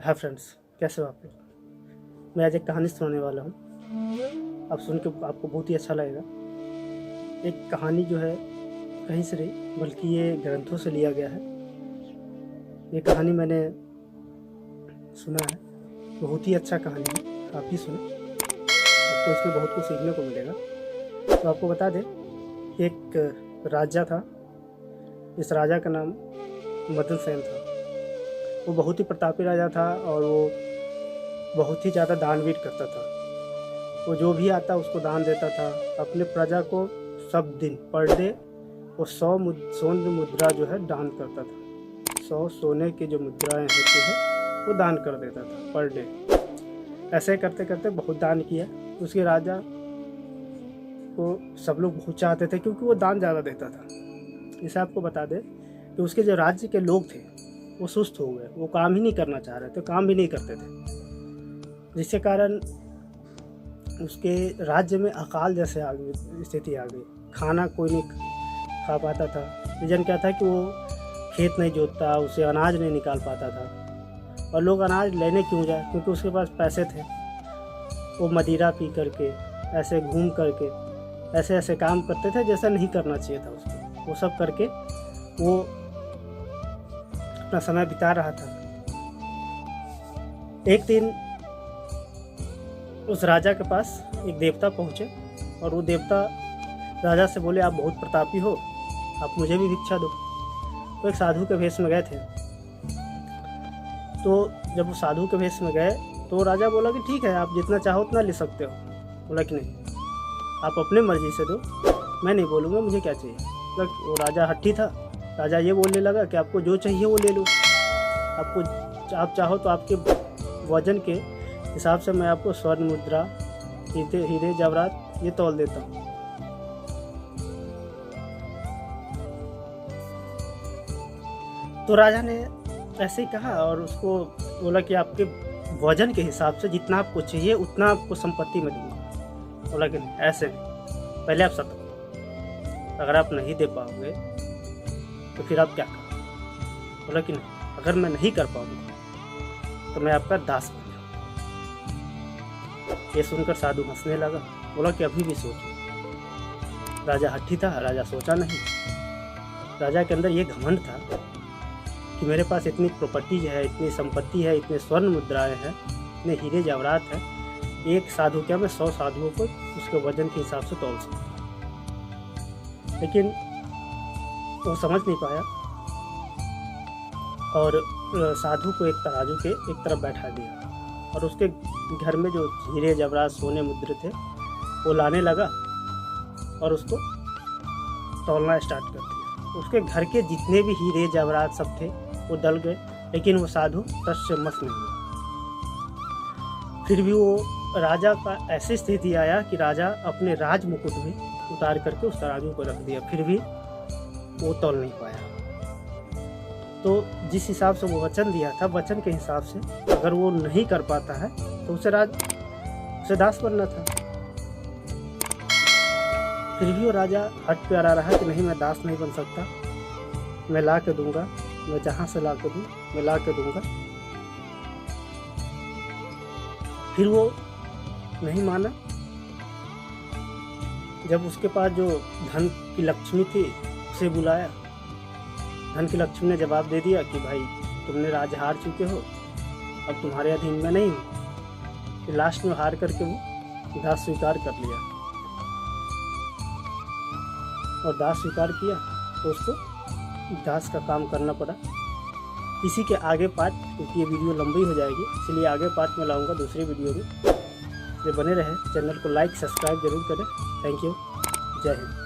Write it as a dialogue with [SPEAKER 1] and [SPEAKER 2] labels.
[SPEAKER 1] Hi friends, कैसे हो आप लोग। मैं आज एक कहानी सुनाने वाला हूँ। आप सुन के आपको बहुत ही अच्छा लगेगा। एक कहानी जो है कहीं से नहीं बल्कि ये ग्रंथों से लिया गया है। ये कहानी मैंने सुना है, बहुत ही अच्छा कहानी है। आप भी सुने, आपको इसमें बहुत कुछ सीखने को मिलेगा। तो आपको बता दें, एक राजा था। इस राजा का नाम मदन सेन था। वो बहुत ही प्रतापी राजा था और वो बहुत ही ज़्यादा दानवीर करता था। वो जो भी आता उसको दान देता था। अपने प्रजा को सब दिन पर डे वो 100 स्वर्ण मुद्रा जो है दान करता था। 100 सोने की जो मुद्राएं होती है वो दान कर देता था पर डे। ऐसे करते करते बहुत दान किया। उसके राजा को सब लोग बहुत चाहते थे क्योंकि वो दान ज़्यादा देता था। इसे आपको बता दें कि उसके जो राज्य के लोग थे वो सुस्त हो गए। वो काम ही नहीं करना चाह रहे थे, काम भी नहीं करते थे, जिसके कारण उसके राज्य में अकाल जैसे स्थिति आ गई। खाना कोई नहीं खा पाता था। रीजन क्या था कि वो खेत नहीं जोतता, उसे अनाज नहीं निकाल पाता था। और लोग अनाज लेने क्यों जाए, क्योंकि उसके पास पैसे थे। वो मदिरा पी करके, ऐसे घूम करके ऐसे ऐसे काम करते थे जैसा नहीं करना चाहिए था उसको। वो सब करके वो अपना समय बिता रहा था। एक दिन उस राजा के पास एक देवता पहुंचे और वो देवता राजा से बोले, आप बहुत प्रतापी हो, आप मुझे भी भिक्षा दो। तो एक साधु के भेष में गए थे। तो जब वो साधु के भेष में गए तो राजा बोला कि ठीक है, आप जितना चाहो उतना ले सकते हो। बोला कि नहीं, आप अपने मर्जी से दो, मैं नहीं बोलूँगा मुझे क्या चाहिए। मतलब वो राजा हट्टी था। राजा ये बोलने लगा कि आपको जो चाहिए वो ले लो। आप चाहो तो आपके वजन के हिसाब से मैं आपको स्वर्ण मुद्रा, हीरे जवाहरात ये तौल देता हूँ। तो राजा ने ऐसे ही कहा और उसको बोला कि आपके वजन के हिसाब से जितना आपको चाहिए उतना आपको संपत्ति में दूंगा। बोला कि नहीं, ऐसे नहीं, पहले आप सत्य करो। अगर आप नहीं दे पाओगे तो फिर आप क्या करो। बोला कि नहीं, अगर मैं नहीं कर पाऊंगा तो मैं आपका दास बन जाऊंगा। ये सुनकर साधु हंसने लगा। बोला कि अभी भी सोचो। राजा हट्टी था, राजा सोचा नहीं। राजा के अंदर ये घमंड था कि मेरे पास इतनी प्रॉपर्टीज है, इतनी संपत्ति है, इतने स्वर्ण मुद्राएं हैं, इतने हीरे जवाहरात हैं। एक साधु क्या, मैं 100 साधुओं को उसके वजन के हिसाब से तौल सकता। लेकिन वो समझ नहीं पाया और साधु को एक तराजू के एक तरफ बैठा दिया और उसके घर में जो हीरे जवाहरात सोने मुद्रे थे वो लाने लगा और उसको तौलना स्टार्ट कर दिया। उसके घर के जितने भी हीरे जवाहरात सब थे वो डल गए, लेकिन वो साधु टस से मस नहीं हुआ। फिर भी वो राजा का ऐसी स्थिति आया कि राजा अपने राज मुकुट में उतार करके उस तराजू को रख दिया, फिर भी वो तौल नहीं पाया। तो जिस हिसाब से वो वचन दिया था, वचन के हिसाब से अगर वो नहीं कर पाता है तो उसे दास बनना था। फिर भी वो राजा हट पे अड़ा रहा कि नहीं, मैं दास नहीं बन सकता, मैं ला के दूंगा, मैं जहाँ से ला के दूँ मैं ला के दूंगा। फिर वो नहीं माना। जब उसके पास जो धन की लक्ष्मी थी उसे बुलाया। धन की लक्ष्मी ने जवाब दे दिया कि भाई तुमने राज हार चुके हो, अब तुम्हारे अधीन में नहीं हूँ। फिर लास्ट में हार करके वो दास स्वीकार कर लिया और दास स्वीकार किया तो उसको दास का काम करना पड़ा। इसी के आगे पार्ट, क्योंकि ये वीडियो लंबी हो जाएगी इसलिए आगे पार्ट में लाऊंगा दूसरी वीडियो में। ये बने रहे, चैनल को लाइक सब्सक्राइब जरूर करें। थैंक यू, जय हिंद।